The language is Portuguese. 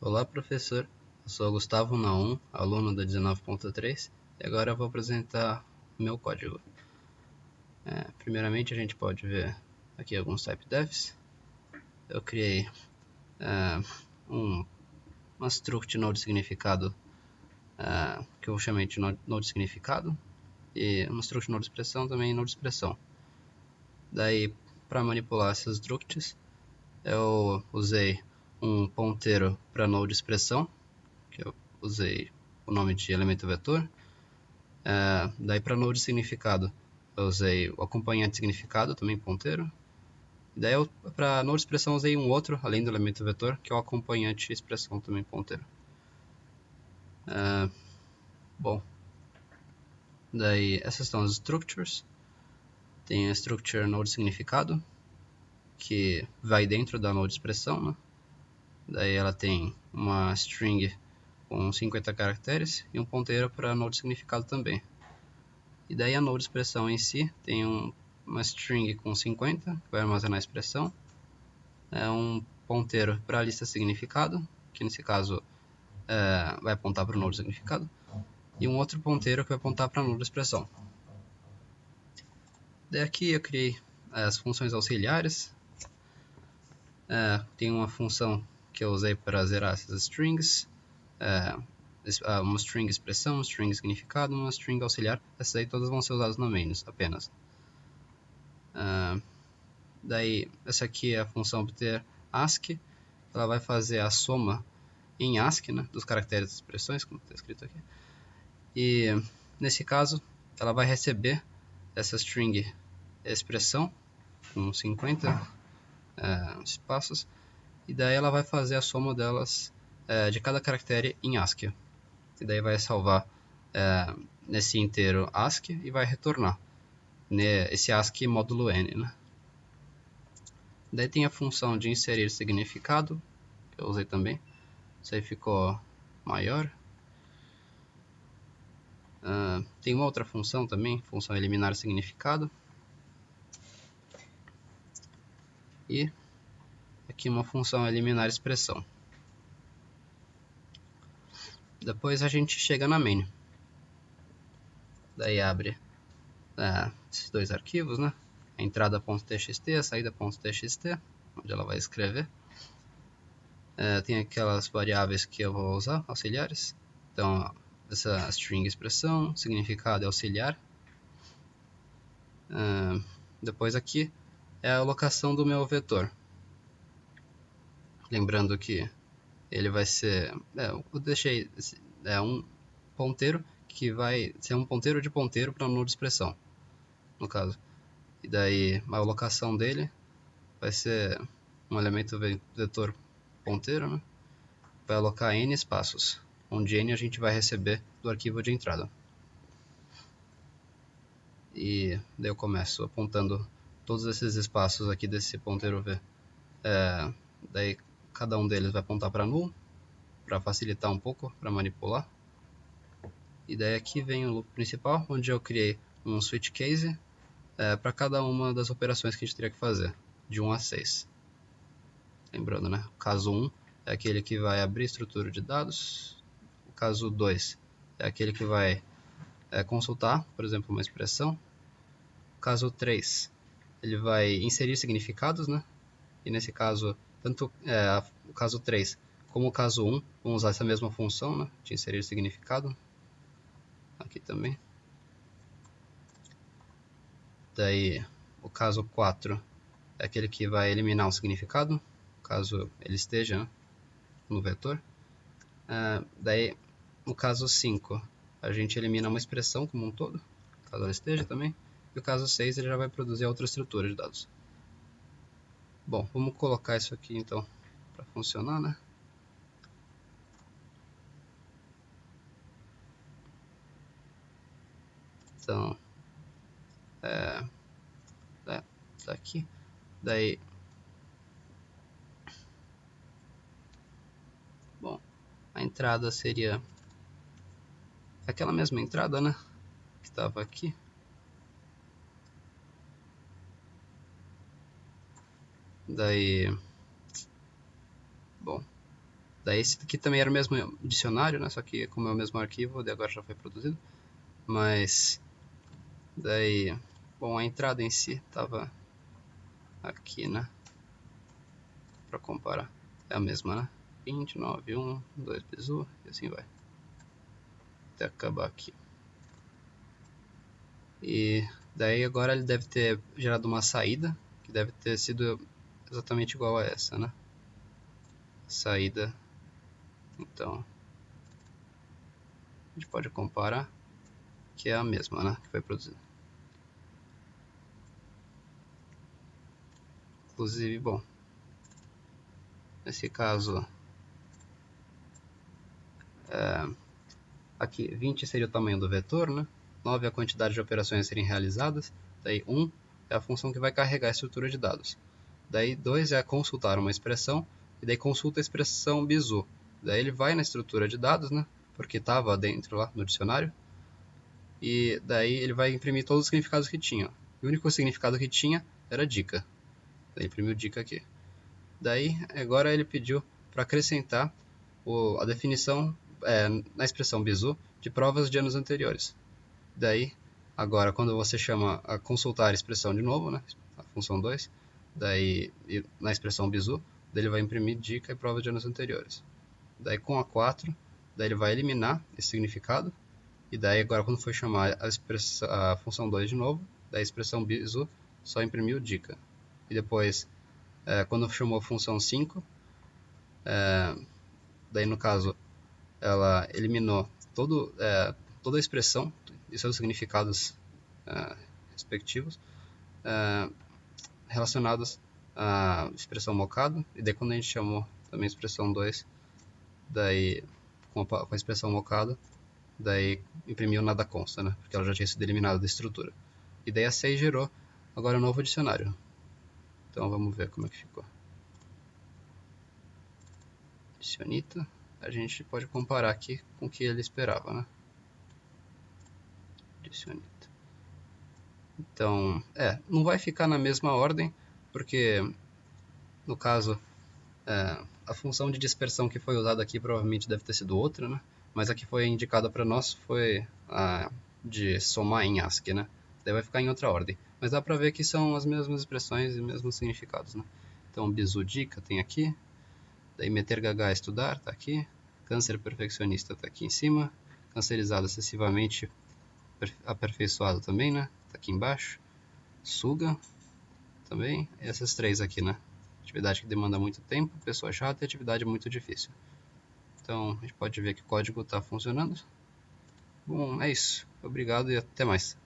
Olá, professor. Eu sou Gustavo Naum, aluno da 19.3, e agora eu vou apresentar o meu código. Primeiramente, a gente pode ver aqui alguns typedefs. Eu criei uma struct node significado, que eu chamei de node significado, e uma struct node expressão também node expressão. Daí, para manipular essas structs, eu usei um ponteiro para node expressão, que eu usei o nome de elemento vetor. Daí para node significado eu usei o acompanhante significado, também ponteiro. E daí para node expressão eu usei um outro, além do elemento vetor, que é o acompanhante expressão, também ponteiro. Bom, daí essas são as structures. Tem a structure node significado, que vai dentro da node expressão, né? Daí ela tem uma string com 50 caracteres e um ponteiro para node significado também. E daí a node expressão em si tem uma string com 50, que vai armazenar a expressão. Um ponteiro para a lista significado, que nesse caso vai apontar para o node significado. E um outro ponteiro que vai apontar para a node expressão. Daí aqui eu criei as funções auxiliares. Tem uma função que eu usei para zerar essas strings. Uma string expressão, uma string significado, uma string auxiliar. Essas aí todas vão ser usadas no main apenas. Daí essa aqui é a função obter ASCII. Ela vai fazer a soma em ASCII, né, dos caracteres das expressões, como está escrito aqui. E nesse caso ela vai receber essa string expressão com 50 espaços. E daí ela vai fazer a soma delas de cada caractere em ASCII. E daí vai salvar nesse inteiro ASCII e vai retornar esse ASCII módulo n, né? Daí tem a função de inserir significado, que eu usei também. Isso aí ficou maior. Tem uma outra função também, função eliminar significado. E aqui uma função eliminar expressão. Depois a gente chega na main. Daí abre esses dois arquivos, né? A entrada.txt, a saída.txt, onde ela vai escrever. Tem aquelas variáveis que eu vou usar, auxiliares. Então, essa string expressão, significado é auxiliar. Depois aqui é a alocação do meu vetor. Lembrando que ele vai ser... eu deixei um ponteiro que vai ser um ponteiro de ponteiro para node expressão, no caso. E daí a alocação dele vai ser um elemento vetor ponteiro, né? Vai alocar n espaços, onde n a gente vai receber do arquivo de entrada. E daí eu começo apontando todos esses espaços aqui desse ponteiro v. Daí cada um deles vai apontar para null, para facilitar um pouco, para manipular. E daí aqui vem o loop principal, onde eu criei um switch case para cada uma das operações que a gente teria que fazer, de 1 a 6. Lembrando, né? O caso 1 é aquele que vai abrir estrutura de dados. O caso 2 é aquele que vai consultar, por exemplo, uma expressão. O caso 3, ele vai inserir significados, né? E nesse caso, tanto o caso 3 como o caso 1 vão usar essa mesma função, né, de inserir significado. Aqui também. Daí, o caso 4 é aquele que vai eliminar um significado, caso ele esteja, né, no vetor. Daí, no caso 5, a gente elimina uma expressão como um todo, caso ela esteja também. E o caso 6 ele já vai produzir outra estrutura de dados. Bom, vamos colocar isso aqui então para funcionar, né? Então, tá aqui. Daí, bom, a entrada seria aquela mesma entrada, né? Que estava aqui. Daí, bom, Daí esse aqui também era o mesmo dicionário, né? Só que como é o mesmo arquivo, daí agora já foi produzido. Mas daí, bom, a entrada em si estava aqui, né? Para comparar, é a mesma, né? 20, 9, 1, 2 bizu e assim vai. Até acabar aqui. E daí agora ele deve ter gerado uma saída, que deve ter sido exatamente igual a essa, né? Saída. Então, a gente pode comparar, que é a mesma, né? Que foi produzida. Inclusive, bom, nesse caso, aqui 20 seria o tamanho do vetor, né? 9 é a quantidade de operações a serem realizadas. Daí 1 é a função que vai carregar a estrutura de dados. Daí 2 é consultar uma expressão, e daí consulta a expressão bizu. Daí ele vai na estrutura de dados, né? Porque estava dentro lá no dicionário. E daí ele vai imprimir todos os significados que tinha. E o único significado que tinha era dica. Daí imprimiu dica aqui. Daí agora ele pediu para acrescentar a definição na expressão bizu de provas de anos anteriores. Daí, agora quando você chama a consultar a expressão de novo, né, a função 2, daí na expressão bizu, daí ele vai imprimir dica e prova de anos anteriores. Daí com a 4, daí ele vai eliminar esse significado, e daí agora quando for chamar a função 2 de novo, daí a expressão bizu só imprimiu dica. E depois, quando chamou a função 5, daí no caso ela eliminou toda a expressão e seus significados respectivos relacionados à expressão mocado, e daí quando a gente chamou também a expressão 2, daí com a expressão mocado, daí imprimiu nada consta, né? Porque ela já tinha sido eliminada da estrutura. E daí a 6 gerou agora um novo dicionário. Então vamos ver como é que ficou. Dicionita, a gente pode comparar aqui com o que ele esperava, né? Dicionita. Então, não vai ficar na mesma ordem, porque no caso a função de dispersão que foi usada aqui provavelmente deve ter sido outra, né? Mas a que foi indicada para nós foi a de somar em ASCII, né? Daí vai ficar em outra ordem. Mas dá para ver que são as mesmas expressões e mesmos significados, né? Então, bizu dica tem aqui, daí meter gaga estudar tá aqui, câncer perfeccionista tá aqui em cima, cancerizado excessivamente aperfeiçoado também, né? Tá aqui embaixo, suga também, e essas três aqui, né? Atividade que demanda muito tempo, pessoa chata e atividade muito difícil. Então, a gente pode ver que o código está funcionando. Bom, é isso. Obrigado e até mais.